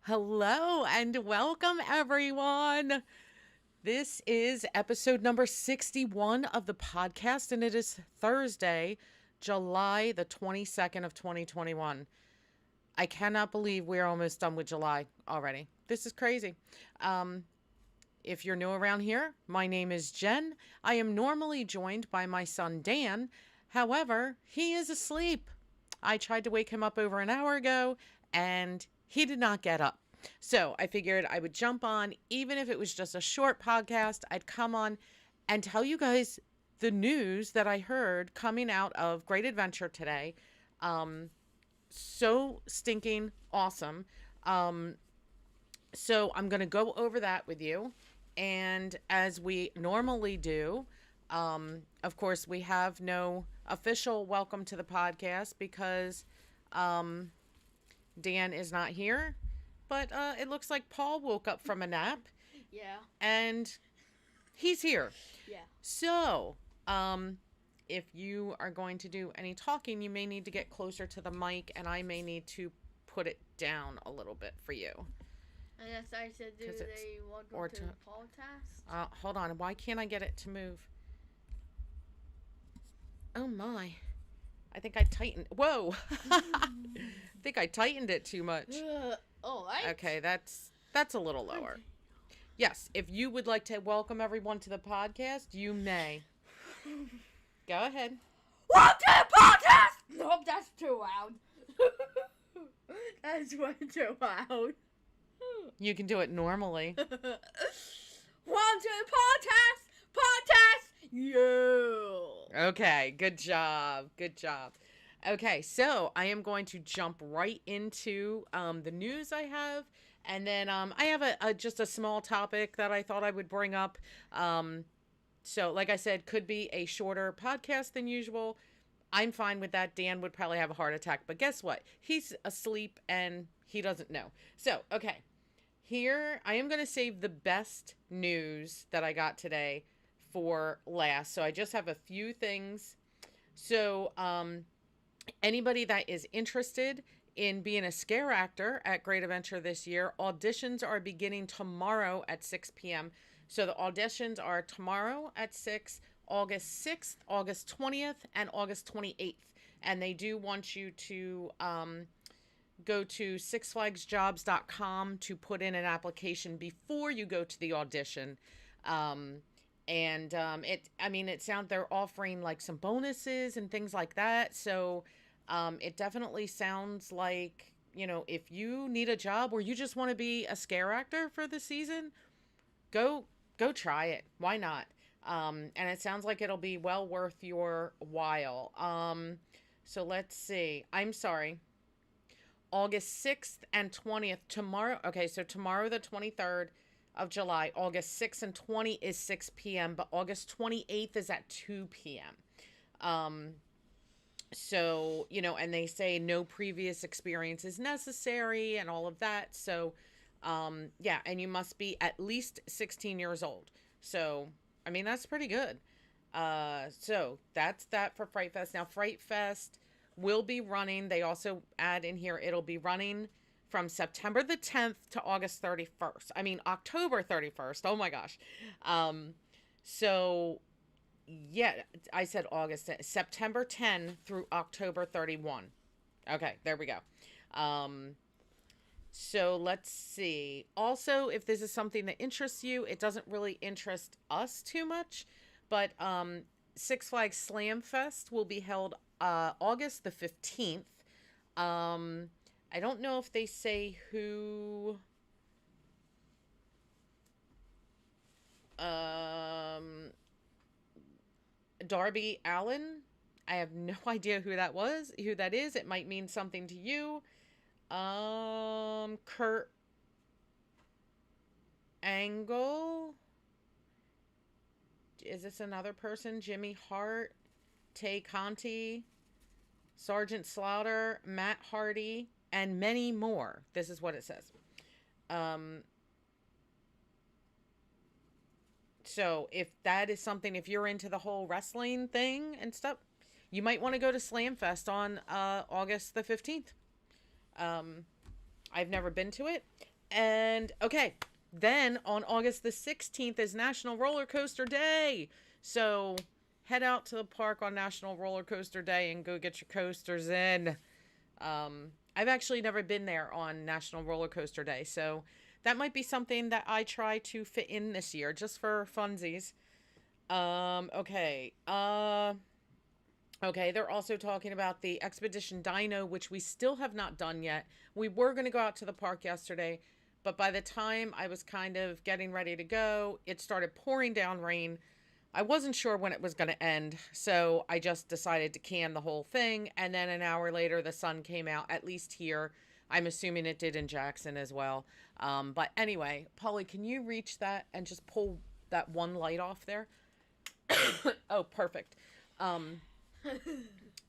Hello and welcome, everyone. This is episode number 61 of the podcast, and it is Thursday, July the 22nd of 2021. I cannot believe we're almost done with July already. This is crazy. If you're new around here, my name is Jen. I am normally joined by my son, Dan. However, he is asleep. I tried to wake him up over an hour ago, and he did not get up. So I figured I would jump on, even if it was just a short podcast, I'd come on and tell you guys the news that I heard coming out of Great Adventure today. So stinking awesome. So I'm going to go over that with you. And as we normally do, of course, we have no official welcome to the podcast because Dan is not here. But it looks like Paul woke up from a nap. Yeah. And he's here. Yeah. So, if you are going to do any talking, you may need to get closer to the mic, and I may need to put it down a little bit for you. And yes, I said, do they welcome to the podcast? Hold on. Why can't I get it to move? Oh, my. I think I tightened. Whoa. I think I tightened it too much. All right. Okay, that's a little lower. Yes, if you would like to welcome everyone to the podcast, you may. Go ahead. Welcome to the podcast! Nope, that's too loud. That's way too loud. You can do it normally. Welcome to the podcast! Yeah! Okay, good job. Good job. Okay, so I am going to jump right into the news I have. And then I have just a small topic that I thought I would bring up. So like I said, could be a shorter podcast than usual. I'm fine with that. Dan would probably have a heart attack. But guess what? He's asleep and he doesn't know. So, okay. Here, I am going to save the best news that I got today for last. So I just have a few things. So, anybody that is interested in being a scare actor at Great Adventure this year, auditions are beginning tomorrow at 6 p.m. So the auditions are tomorrow at 6, August 6th, August 20th, and August 28th. And they do want you to go to sixflagsjobs.com to put in an application before you go to the audition. It sounds they're offering like some bonuses and things like that. So it definitely sounds like, if you need a job or you just want to be a scare actor for the season, go try it. Why not? And it sounds like it'll be well worth your while. So let's see. I'm sorry. August 6th and 20th tomorrow. Okay, so tomorrow the 23rd of July, August 6th and 20 is 6 p.m., but August 28th is at 2 p.m. So, and they say no previous experience is necessary and all of that. So, yeah, and you must be at least 16 years old. So, that's pretty good. So that's that for Frightfest. Now, Frightfest will be running. They also add in here, it'll be running from September the 10th to August 31st. October 31st. Oh my gosh. So yeah, I said August, September 10 through October 31. Okay, there we go. So let's see. Also, if this is something that interests you, it doesn't really interest us too much, but Six Flags Slam Fest will be held August the 15th. I don't know if they say who Darby Allen. I have no idea who that is. It might mean something to you. Kurt Angle. Is this another person? Jimmy Hart, Tay Conti, Sergeant Slaughter, Matt Hardy, and many more. This is what it says. So if that is something, if you're into the whole wrestling thing and stuff, you might want to go to Slamfest on August the 15th. I've never been to it, And okay, then on August the 16th is National Roller Coaster Day. So head out to the park on National Roller Coaster Day and go get your coasters in. I've actually never been there on National Roller Coaster Day, so that might be something that I try to fit in this year, just for funsies. Okay. Okay, they're also talking about the Expedition Dino, which we still have not done yet. We were going to go out to the park yesterday, but by the time I was kind of getting ready to go, it started pouring down rain. I wasn't sure when it was going to end, so I just decided to can the whole thing, and then an hour later, the sun came out, at least here. I'm assuming it did in Jackson as well. But anyway, Polly, can you reach that and just pull that one light off there? Oh, perfect.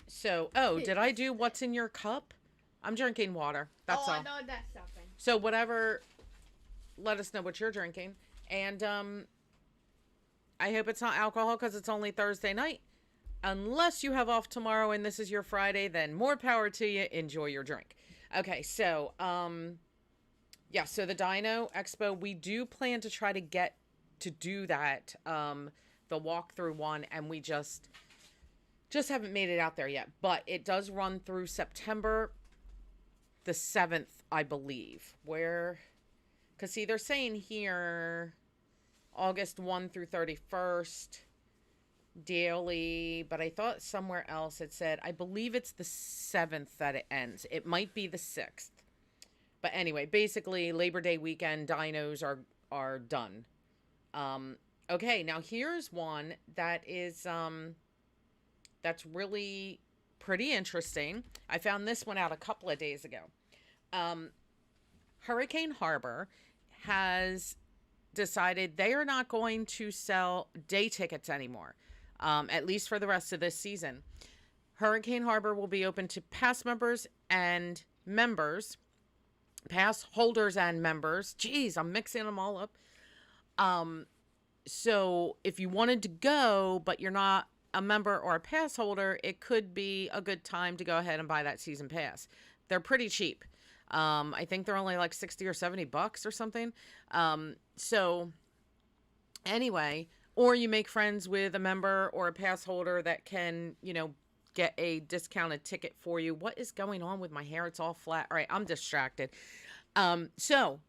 So, did I do what's in your cup? I'm drinking water. That's all. I know that's something. So whatever, let us know what you're drinking. And, I hope it's not alcohol because it's only Thursday night. Unless you have off tomorrow and this is your Friday, then more power to you. Enjoy your drink. Okay, so, yeah, so the Dino Expo, we do plan to try to get to do that, the walkthrough one, and we just haven't made it out there yet. But it does run through September the 7th, I believe. Where, because see, they're saying here August 1 through 31st daily, but I thought somewhere else it said, I believe it's the 7th that it ends. It might be the 6th. But anyway, basically Labor Day weekend dinos are done. Okay, now here's one that is that's really pretty interesting. I found this one out a couple of days ago. Hurricane Harbor has decided they are not going to sell day tickets anymore, at least for the rest of this season. Hurricane Harbor will be open to pass members and members, pass holders and members. Geez, I'm mixing them all up. So if you wanted to go, but you're not a member or a pass holder, it could be a good time to go ahead and buy that season pass. They're pretty cheap. I think they're only like 60 or 70 bucks or something. So anyway, or you make friends with a member or a pass holder that can, you know, get a discounted ticket for you. What is going on with my hair? It's all flat. All right, I'm distracted. So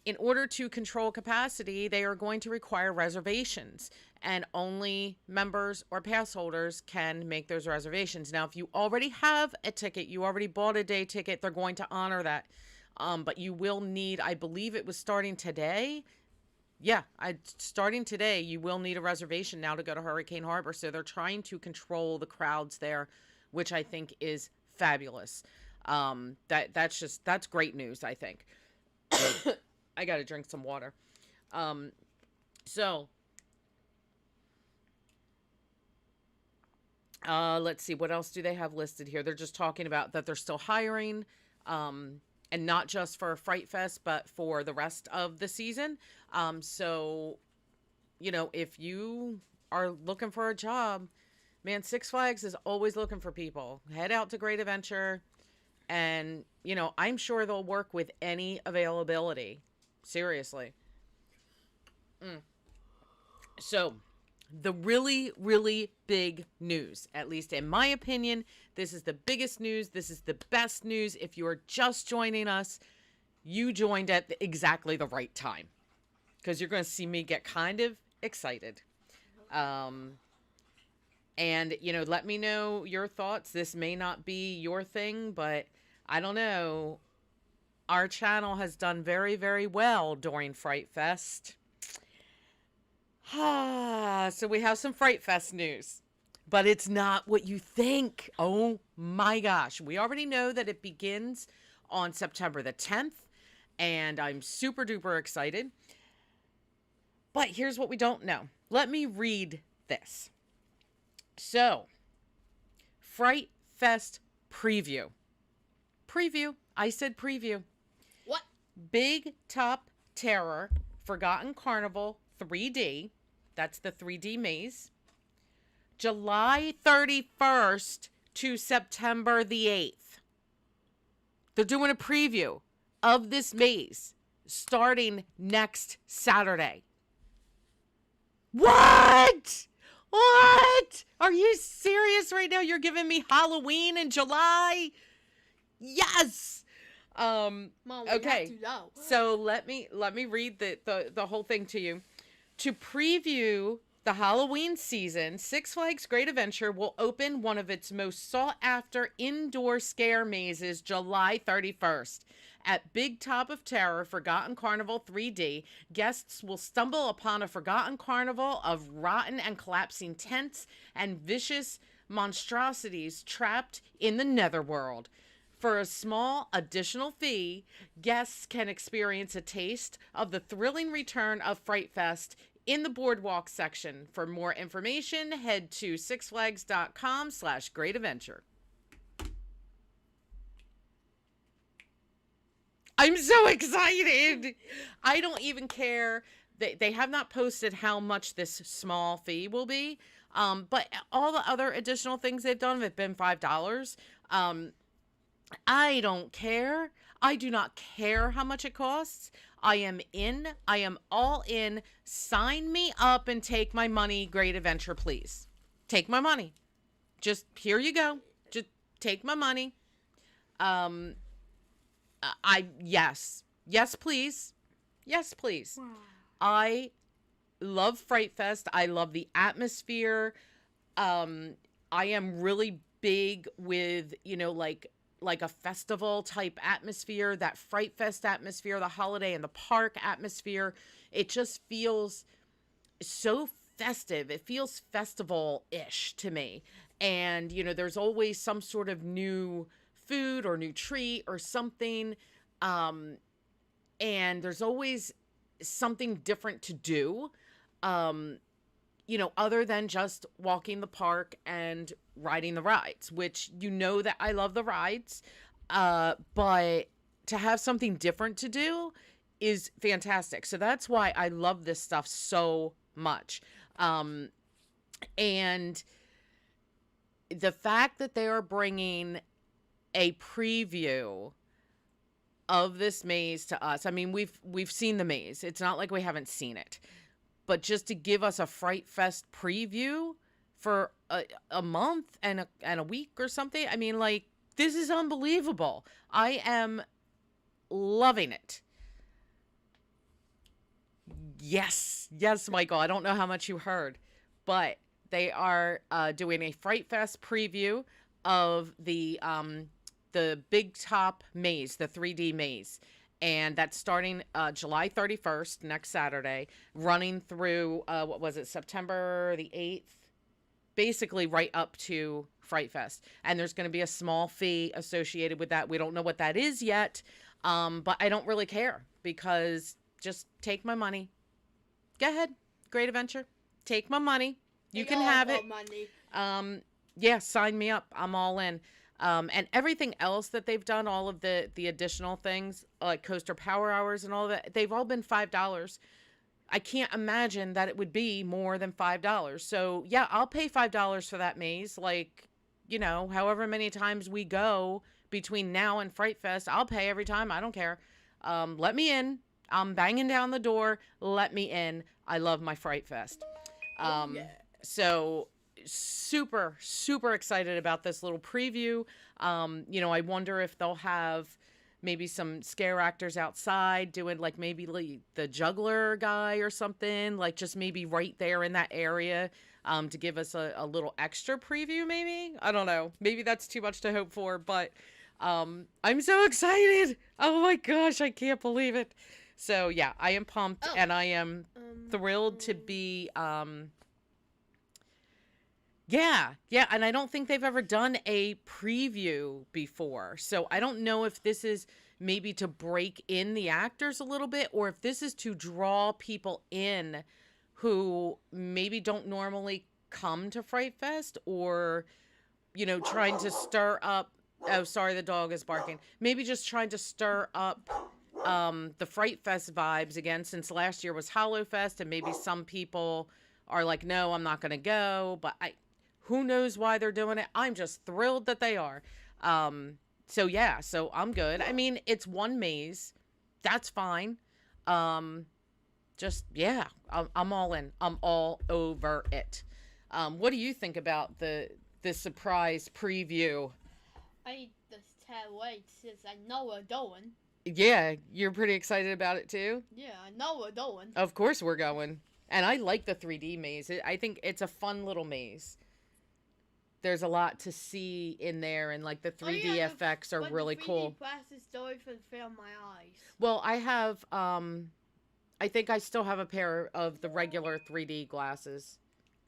in order to control capacity, they are going to require reservations, and only members or pass holders can make those reservations. Now, if you already have a ticket, you already bought a day ticket, they're going to honor that. But you will need, I believe it was starting today. Yeah, starting today, you will need a reservation now to go to Hurricane Harbor. So they're trying to control the crowds there, which I think is fabulous. That's great news, I think. I got to drink some water. Let's see, what else do they have listed here? They're just talking about that they're still hiring, and not just for Frightfest, but for the rest of the season. So, you know, if you are looking for a job, man, Six Flags is always looking for people. Head out to Great Adventure, and, you know, I'm sure they'll work with any availability. Seriously. So, the really, really big news, at least in my opinion, this is the biggest news. This is the best news. If you're just joining us, you joined at exactly the right time, because you're going to see me get kind of excited. And, you know, let me know your thoughts. This may not be your thing, but I don't know. Our channel has done very, very well during Frightfest. So we have some Frightfest news, but it's not what you think. Oh my gosh. We already know that it begins on September the 10th, and I'm super duper excited. But here's what we don't know. Let me read this. So, Frightfest preview. Preview. I said preview. What? Big Top Terror Forgotten Carnival 3D. That's the 3D maze. July 31st to September the 8th. They're doing a preview of this maze. starting next Saturday. What? What? Are you serious right now? You're giving me Halloween in July? Yes. Mom, okay. So let me read the whole thing to you. To preview the Halloween season, Six Flags Great Adventure will open one of its most sought-after indoor scare mazes July 31st. At Big Top of Terror Forgotten Carnival 3D, guests will stumble upon a forgotten carnival of rotten and collapsing tents and vicious monstrosities trapped in the netherworld. For a small additional fee, guests can experience a taste of the thrilling return of Frightfest in the boardwalk section. For more information, head to sixflags.com/greatadventure. I'm so excited. I don't even care. They have not posted how much this small fee will be. But all the other additional things they've done have been $5. I don't care. I do not care how much it costs. I am in. I am all in. Sign me up and take my money, Great Adventure, please. Take my money. Just, here you go. Just take my money. Yes. Yes, please. Yes, please. Wow. I love Frightfest. I love the atmosphere. I am really big with, like a festival type atmosphere, that Frightfest atmosphere, the holiday in the park atmosphere. It just feels so festive. It feels festival-ish to me. And, there's always some sort of new food or new treat or something. And there's always something different to do. Other than just walking the park and riding the rides, which that I love the rides, but to have something different to do is fantastic. So that's why I love this stuff so much. And the fact that they are bringing a preview of this maze to us, I mean, we've seen the maze. It's not like we haven't seen it. But just to give us a Frightfest preview for a month and a week or something, I mean, this is unbelievable. I am loving it. Yes, Michael. I don't know how much you heard, but they are doing a Frightfest preview of the Big Top maze, the 3D maze. And that's starting July 31st, next Saturday, running through, September the 8th? Basically right up to Frightfest. And there's going to be a small fee associated with that. We don't know what that is yet, but I don't really care because just take my money. Go ahead, Great Adventure. Take my money. You can have it. Money. Yeah, sign me up. I'm all in. And everything else that they've done, all of the additional things, like Coaster Power Hours and all that, they've all been $5. I can't imagine that it would be more than $5. So, yeah, I'll pay $5 for that maze. However many times we go between now and Frightfest, I'll pay every time. I don't care. Let me in. I'm banging down the door. Let me in. I love my Frightfest. So super, super excited about this little preview. I wonder if they'll have maybe some scare actors outside doing maybe the juggler guy or something, just maybe right there in that area, to give us a little extra preview maybe. I don't know. Maybe that's too much to hope for, but I'm so excited. Oh my gosh, I can't believe it. So yeah, I am pumped and I am thrilled to be Yeah, and I don't think they've ever done a preview before. So I don't know if this is maybe to break in the actors a little bit or if this is to draw people in who maybe don't normally come to Frightfest or, trying to stir up. Oh, sorry, the dog is barking. Maybe just trying to stir up the Frightfest vibes again, since last year was Hollowfest and maybe some people are like, no, I'm not going to go, but who knows why they're doing it? I'm just thrilled that they are. So I'm good. I mean, it's one maze. That's fine. Just, yeah, I'm all in. I'm all over it. What do you think about the surprise preview? I just can't wait since I know we're going. Yeah, you're pretty excited about it too? Yeah, I know we're going. Of course we're going. And I like the 3D maze. I think it's a fun little maze. There's a lot to see in there, and like the 3D effects are really cool. The 3D glasses don't even fill my eyes. Well, I have, I think I still have a pair of the regular 3D glasses.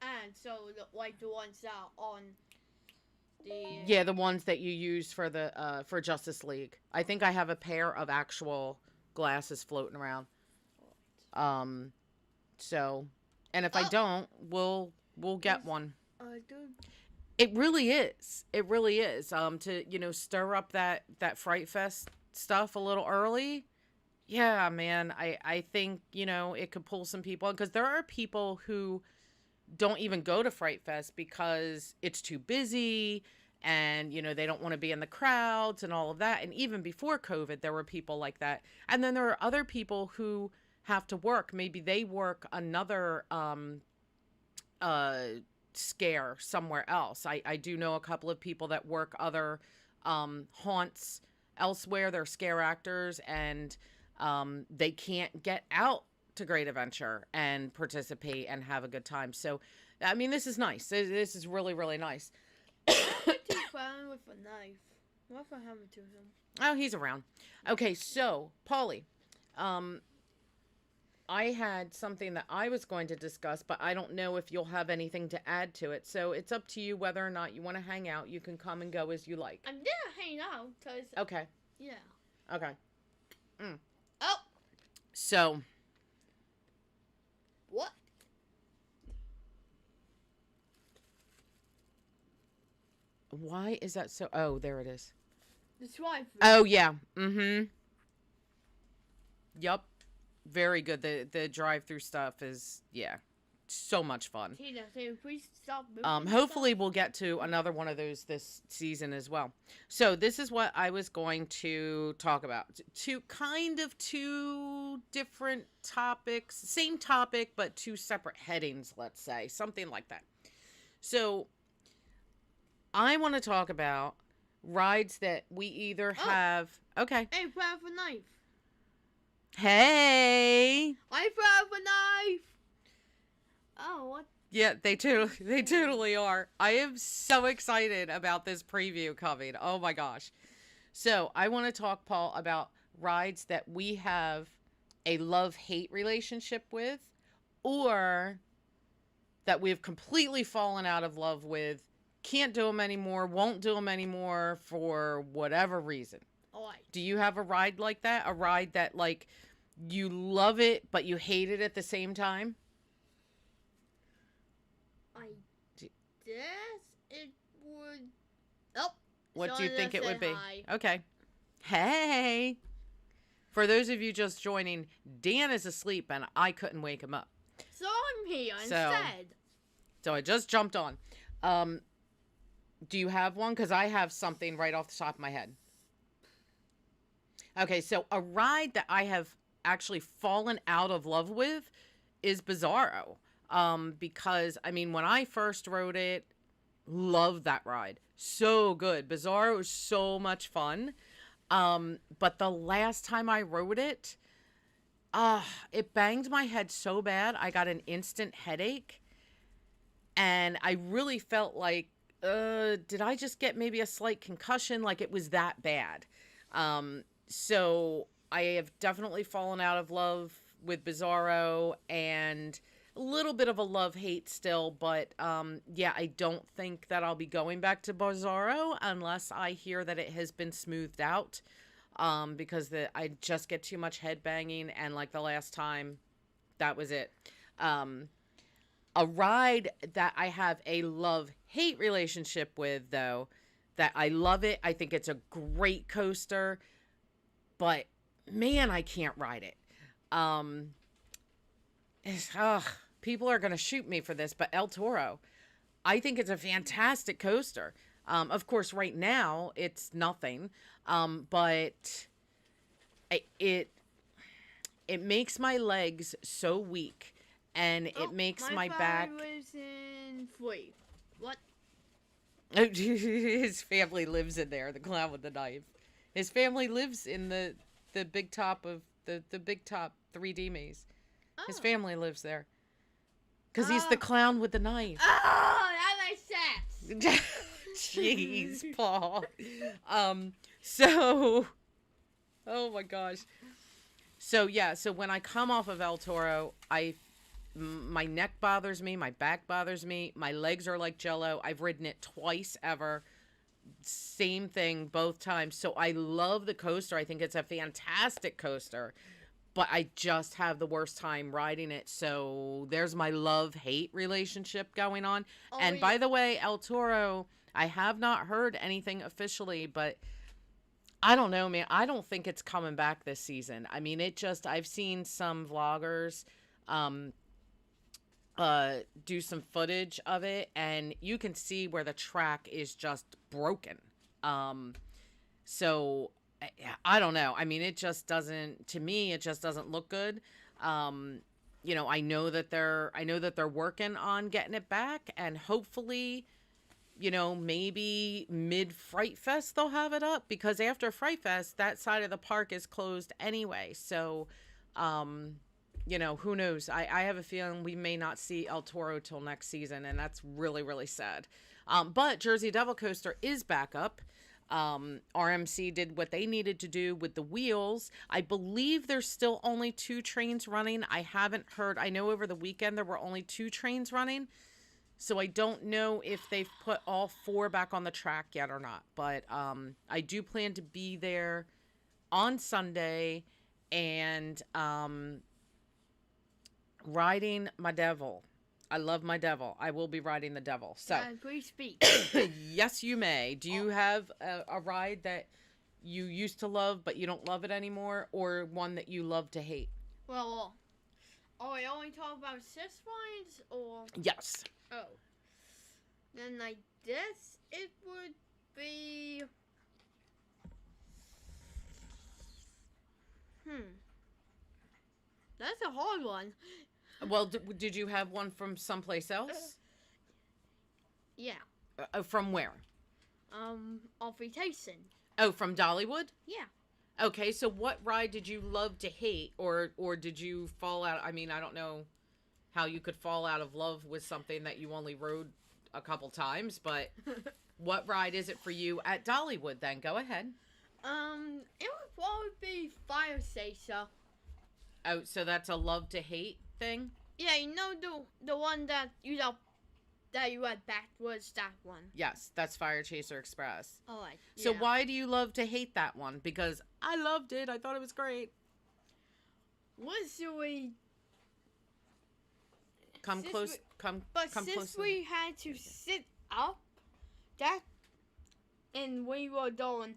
And so, like the ones that are on the... Yeah, the ones that you use for the, for Justice League. I think I have a pair of actual glasses floating around. So, and if I don't, we'll get one. It really is. It really is. To, you know, stir up that Frightfest stuff a little early. Yeah, man. I think, you know, it could pull some people, because there are people who don't even go to Frightfest because it's too busy, and, you know, they don't want to be in the crowds and all of that. And even before COVID, there were people like that. And then there are other people who have to work. Maybe they work another scare somewhere else. I do know a couple of people that work other haunts elsewhere. They're scare actors, and they can't get out to Great Adventure and participate and have a good time. So, I mean, this is nice. This is really, really nice. With a knife. What happened to him? Oh, he's around. Okay, so, Paulie, I had something that I was going to discuss, but I don't know if you'll have anything to add to it. So it's up to you whether or not you want to hang out. You can come and go as you like. I'm gonna hang out, because... Okay. Yeah. Okay. Oh! So... What? Why is that so... Oh, there it is. The drive-thru. Oh, yeah. Mm-hmm. Yup. Very good. The drive-through stuff is, yeah, so much fun. Tina, please stop moving hopefully we'll get to another one of those this season as well. So this is what I was going to talk about. Two different topics. Same topic, but two separate headings, let's say. Something like that. So I want to talk about rides that we either have... Okay. Hey, grab a knife. Hey! I found a knife! Oh, what? Yeah, they totally are. I am so excited about this preview coming. Oh my gosh. So, I want to talk, Paul, about rides that we have a love-hate relationship with, or that we've completely fallen out of love with, can't do them anymore, won't do them anymore for whatever reason. Alright. Do you have a ride like that? A ride that, like, you love it, but you hate it at the same time? I guess it would... Oh! What do you think it would be? Hi. Okay. Hey! For those of you just joining, Dan is asleep, and I couldn't wake him up. So I'm here instead. So I just jumped on. Do you have one? Because I have something right off the top of my head. Okay, so a ride that I have actually fallen out of love with is Buzzaro. Because, I mean, when I first rode it, loved that ride. So good. Buzzaro is so much fun. But the last time I rode it, it banged my head so bad, I got an instant headache. And I really felt like, did I just get maybe a slight concussion? Like, it was that bad. So I have definitely fallen out of love with Buzzaro, and a little bit of a love-hate still, but yeah, I don't think that I'll be going back to Buzzaro unless I hear that it has been smoothed out, because I just get too much head banging, and like the last time, that was it. A ride that I have a love-hate relationship with, though, that I love it. I think it's a great coaster, but man, I can't ride it. People are going to shoot me for this, but El Toro, I think it's a fantastic coaster. Of course, right now it's nothing. But it makes my legs so weak, and it makes my back. My lives in Flea. What? His family lives in there. The clown with the knife. His family lives in the big top of the big top 3D maze. Oh. His family lives there. Because he's the clown with the knife. Oh, that makes sense. Jeez, Paul. So, oh my gosh. So yeah, so when I come off of El Toro, my neck bothers me, my back bothers me, my legs are like jello. I've ridden it twice ever. Same thing both times. So I love the coaster. I think it's a fantastic coaster, but I just have the worst time riding it. So there's my love-hate relationship going on. Oh, and by the way, El Toro, I have not heard anything officially, but I don't know, man. I don't think it's coming back this season. I mean, I've seen some vloggers do some footage of it, and you can see where the track is just broken. So I don't know. I mean, it just doesn't, to me, it just doesn't look good. You know, I know that they're working on getting it back, and hopefully, you know, maybe mid Frightfest they'll have it up, because after Frightfest, that side of the park is closed anyway. So, you know, who knows? I have a feeling we may not see El Toro till next season, and that's really, really sad. But Jersey Devil Coaster is back up. RMC did what they needed to do with the wheels. I believe there's still only 2 trains running. I haven't heard. I know over the weekend there were only 2 trains running. So I don't know if they've put all 4 back on the track yet or not. But I do plan to be there on Sunday and riding my devil. I love my devil. I will be riding the devil. So please speak. Yes, you may. Do you have a ride that you used to love but you don't love it anymore, or one that you love to hate? Well, are we only talking about 6 rides, or? Yes. Oh. Then I guess it would be... That's a hard one. Well, did you have one from someplace else? Yeah. From where? Off Vacation. Oh, from Dollywood? Yeah. Okay, so what ride did you love to hate, or did you fall out? I mean, I don't know how you could fall out of love with something that you only rode a couple times, but what ride is it for you at Dollywood then? Go ahead. It would probably be Fire Station. Oh, so that's a love to hate thing? Yeah, you know the one that you went backwards, that one. Yes, that's Fire Chaser Express. Oh, yeah. So why do you love to hate that one? Because I loved it. I thought it was great. What should we... Come close. Come since we had to sit up, and we were going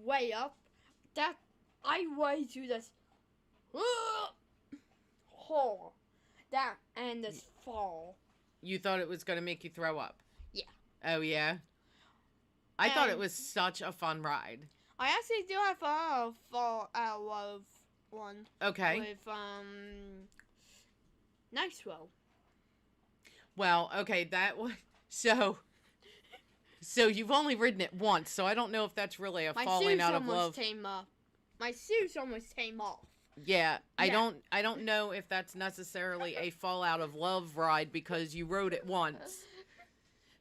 way up, that I way to this hole, and this fall. You thought it was going to make you throw up? Yeah. Oh yeah. I thought it was such a fun ride. I actually do have a fall out of one. Okay. With Nitro. Well, okay, that was so you've only ridden it once, so I don't know if that's really a falling out of love. My shoes almost came off. Yeah, I don't know if that's necessarily a fall out of love ride because you rode it once.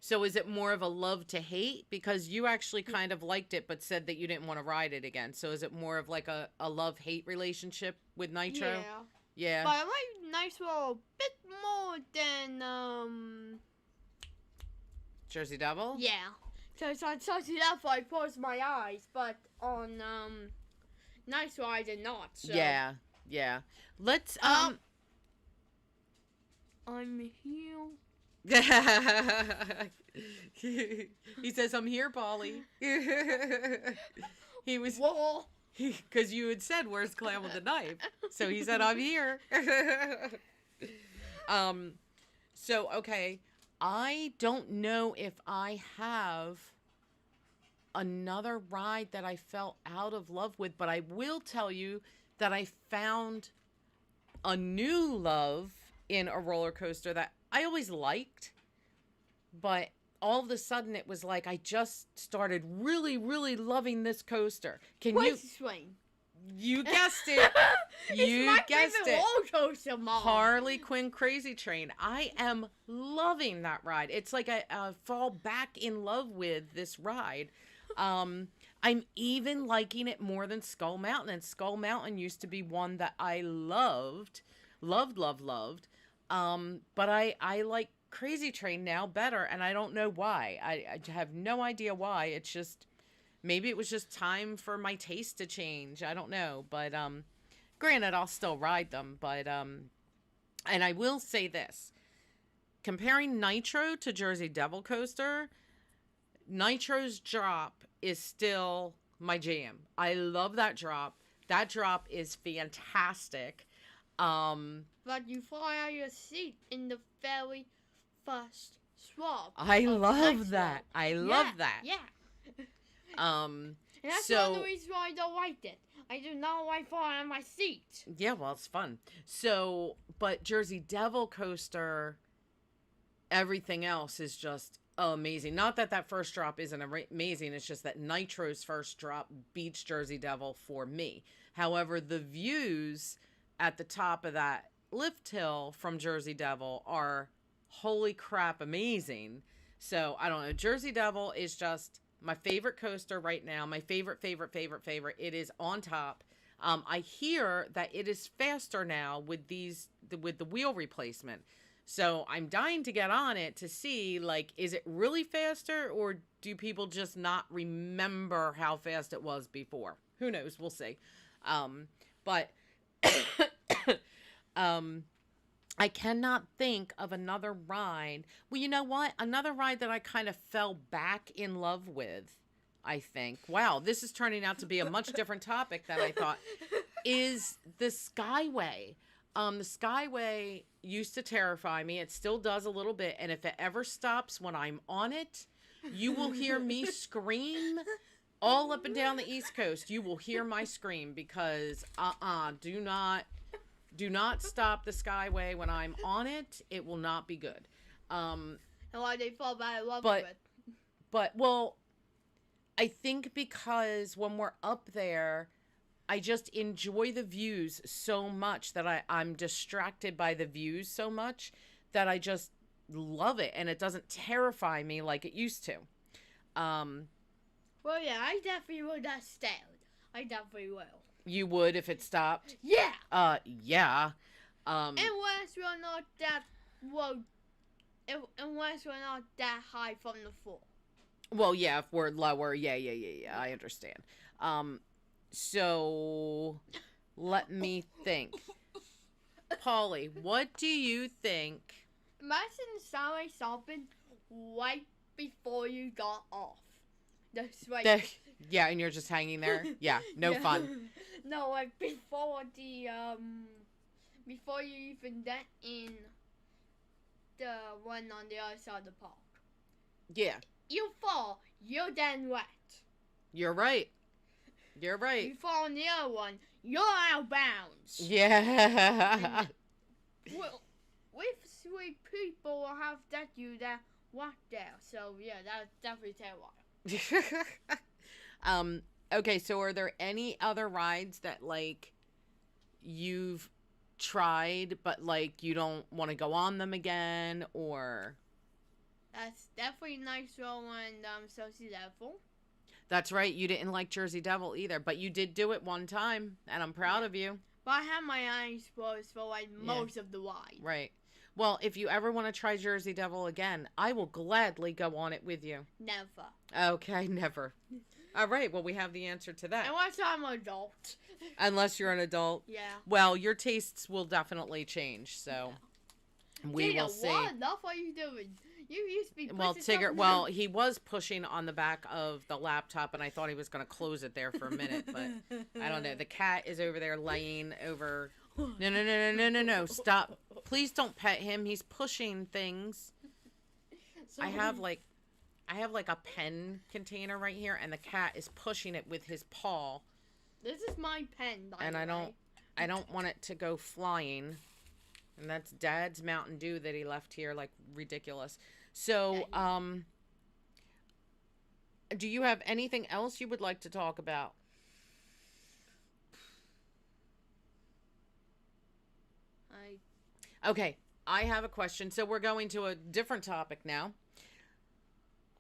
So is it more of a love to hate? Because you actually kind of liked it but said that you didn't want to ride it again. So is it more of like a love-hate relationship with Nitro? Yeah. Yeah. But I like Nitro a bit more than, Jersey Devil? Yeah. Because on Jersey Devil I closed my eyes, but on, Nitro I did not, so. Yeah. Yeah. Let's, I'm here. He says, I'm here, Polly. He was... Whoa. Because you had said, where's Clown with the knife? So he said, I'm here. So, okay. I don't know if I have another ride that I fell out of love with, but I will tell you that I found a new love in a roller coaster that I always liked, but all of a sudden it was like I just started really, really loving this coaster. Crazy Train. You guessed it. You guessed it. Roller coaster, Mom. Harley Quinn Crazy Train. I am loving that ride. It's like I fall back in love with this ride. I'm even liking it more than Skull Mountain. And Skull Mountain used to be one that I loved. Loved. But I like Crazy Train now better. And I don't know why. I have no idea why. It's just... Maybe it was just time for my taste to change. I don't know. But, granted, I'll still ride them. But, and I will say this. Comparing Nitro to Jersey Devil Coaster, Nitro's drop is still my jam. I love that drop. That drop is fantastic. But you fly out your seat in the very first swap. I love that. I love that. Yeah. And that's one of the reasons why I don't like it. I do not like falling on my seat. Yeah, well, it's fun. So, but Jersey Devil Coaster, everything else is just amazing. Not that that first drop isn't amazing. It's just that Nitro's first drop beats Jersey Devil for me. However, the views at the top of that lift hill from Jersey Devil are holy crap amazing. So, I don't know. Jersey Devil is just... my favorite coaster right now, my favorite. It is on top. I hear that it is faster now with with the wheel replacement. So I'm dying to get on it to see, like, is it really faster or do people just not remember how fast it was before? Who knows? We'll see. But I cannot think of another ride. Well, you know what? Another ride that I kind of fell back in love with, I think. Wow, this is turning out to be a much different topic than I thought, is the Skyway. The Skyway used to terrify me. It still does a little bit. And if it ever stops when I'm on it, you will hear me scream all up and down the East Coast. You will hear my scream because, do not stop the Skyway when I'm on it. It will not be good. And why they fall back in love with it. But, well, I think because when we're up there, I just enjoy the views so much that I'm distracted by the views so much that I just love it. And it doesn't terrify me like it used to. Well, yeah, I definitely would have stayed. I definitely will. You would if it stopped? Yeah. Yeah. Unless we're not that unless we're not that high from the floor. Well, yeah, if we're lower, yeah, I understand. So let me think. Polly, what do you think? Imagine Skyway stopping right before you got off. Yeah, and you're just hanging there. Yeah, no fun. No, like before before you even get in the one on the other side of the park. Yeah. You fall, you're then wet. You're right. You're right. You fall on the other one, you're out of bounds. Yeah. Well, with three people will have that you that walk there. So yeah, that's definitely terrible. Okay, so are there any other rides that, like, you've tried, but, like, you don't want to go on them again, or? That's definitely Nitro and Jersey Devil. That's right, you didn't like Jersey Devil either, but you did do it one time, and I'm proud of you. But I had my eyes closed for, like, most of the ride. Right. Well, if you ever want to try Jersey Devil again, I will gladly go on it with you. Never. Okay, never. All right, well, we have the answer to that. Unless I'm an adult. Unless you're an adult? Yeah. Well, your tastes will definitely change, so we will see. What are you doing? You used to be Well, Tigger, well, he was pushing on the back of the laptop, and I thought he was going to close it there for a minute, but I don't know. The cat is over there laying over... No, stop. Please don't pet him. He's pushing things. Sorry. I have, like... I have like a pen container right here, and the cat is pushing it with his paw. This is my pen, by and the I way. don't want it to go flying. And that's Dad's Mountain Dew that he left here, like ridiculous. So, do you have anything else you would like to talk about? Okay, I have a question. So we're going to a different topic now.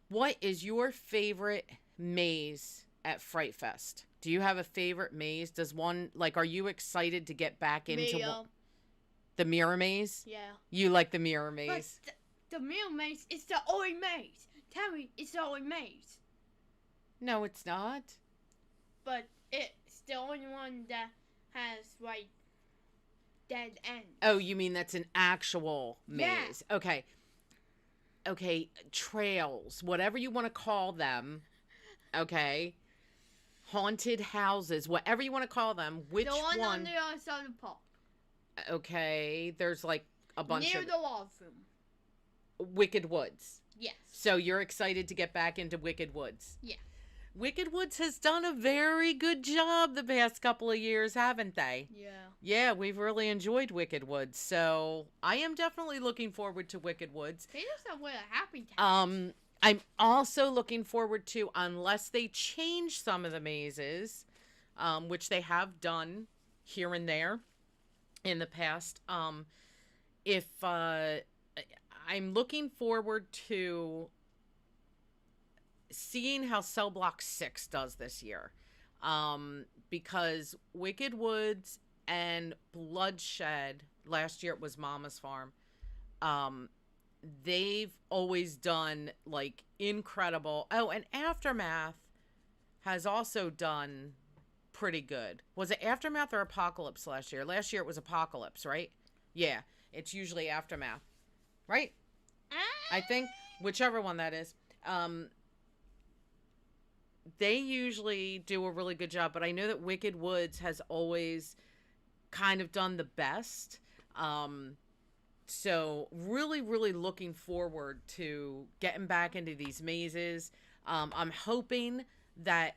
What is your favorite maze at Frightfest? Do you have a favorite maze? Does one, like, are you excited to get back into the mirror maze? Yeah. You like the mirror maze? But the mirror maze is the only maze. Tell me, it's the only maze. No, it's not. But it's the only one that has, like, dead ends. Oh, you mean that's an actual maze? Yeah. Okay. Okay, trails, whatever you want to call them. Okay. Haunted houses, whatever you want to call them. Which the one? one? On the other side of the park. Okay, there's like a bunch Near of... the washroom. Wicked Woods. Yes. So you're excited to get back into Wicked Woods? Yeah. Wicked Woods has done a very good job the past couple of years, haven't they? Yeah. Yeah, we've really enjoyed Wicked Woods. So I am definitely looking forward to Wicked Woods. They just have a happy time. I'm also looking forward to, unless they change some of the mazes, which they have done here and there in the past. I'm looking forward to seeing how Cell Block 6 does this year. Because Wicked Woods and Bloodshed, last year it was Mama's Farm, they've always done like incredible. Oh, and Aftermath has also done pretty good. Was it Aftermath or Apocalypse last year? Last year it was Apocalypse, right? Yeah, it's usually Aftermath, right? I think whichever one that is. They usually do a really good job, but I know that Wicked Woods has always kind of done the best. So really, really looking forward to getting back into these mazes. I'm hoping that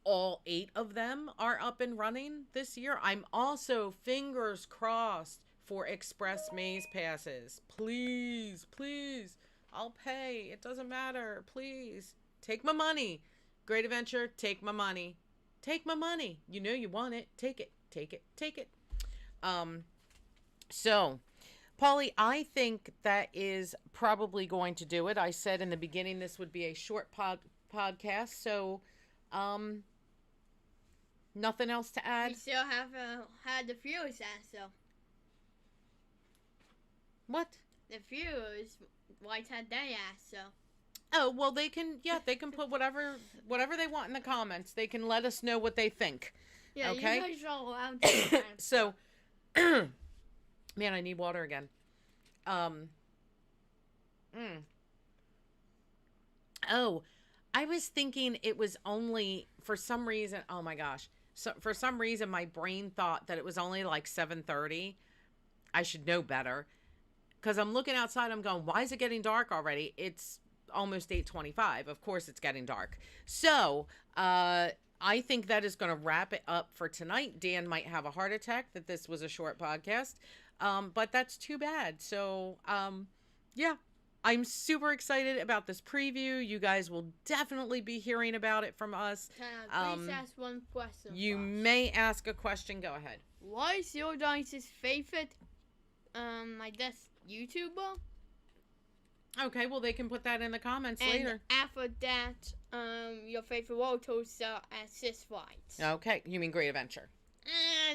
all 8 of them are up and running this year. I'm also fingers crossed for Express Maze Passes. Please, please, I'll pay. It doesn't matter. Please, take my money. Great Adventure, take my money. Take my money. You know you want it. Take it. Take it. Take it. So, Polly, I think that is probably going to do it. I said in the beginning this would be a short podcast, so nothing else to add? We still haven't had the viewers answer. What? The viewers, why can't they answer? Oh, well, they can put whatever they want in the comments. They can let us know what they think. Yeah, okay? You guys are allowed to answer. So, man, I need water again. Oh, I was thinking it was only, for some reason, oh my gosh. So for some reason, my brain thought that it was only like 7:30. I should know better. Because I'm looking outside, I'm going, why is it getting dark already? It's almost 8:25. Of course it's getting dark. So, I think that is going to wrap it up for tonight. Dan might have a heart attack that this was a short podcast. But that's too bad. So, yeah, I'm super excited about this preview. You guys will definitely be hearing about it from us. Please ask one question. You may ask a question. Go ahead. What is your guys' favorite, I guess, YouTuber? Okay, well, they can put that in the comments and later. After that, your favorite roller coaster and Six Flags. Okay, you mean Great Adventure?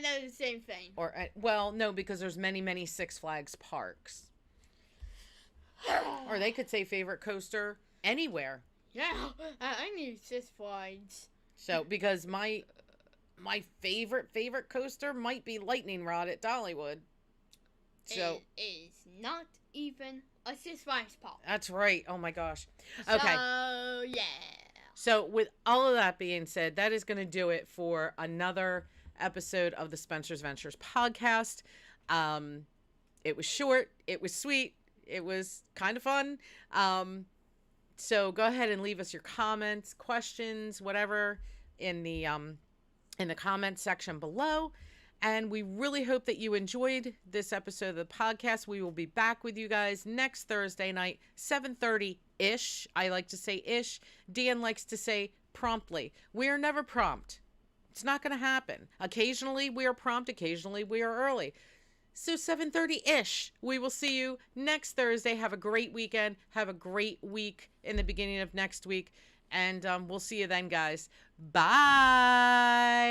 They're the same thing. Or well, no, because there's many Six Flags parks. Or they could say favorite coaster anywhere. Yeah, I need Six Flags. So because my favorite coaster might be Lightning Rod at Dollywood. So it is not even a Six Flags park. That's right. Oh my gosh. Okay. So yeah. So with all of that being said, that is going to do it for another episode of the Spencer's Ventures podcast. It was short. It was sweet. It was kind of fun. So go ahead and leave us your comments, questions, whatever in the comment section below. And we really hope that you enjoyed this episode of the podcast. We will be back with you guys next Thursday night, 7:30-ish. I like to say ish. Dan likes to say promptly. We are never prompt. It's not going to happen. Occasionally we are prompt. Occasionally we are early. So 7:30-ish. We will see you next Thursday. Have a great weekend. Have a great week in the beginning of next week. And we'll see you then, guys. Bye.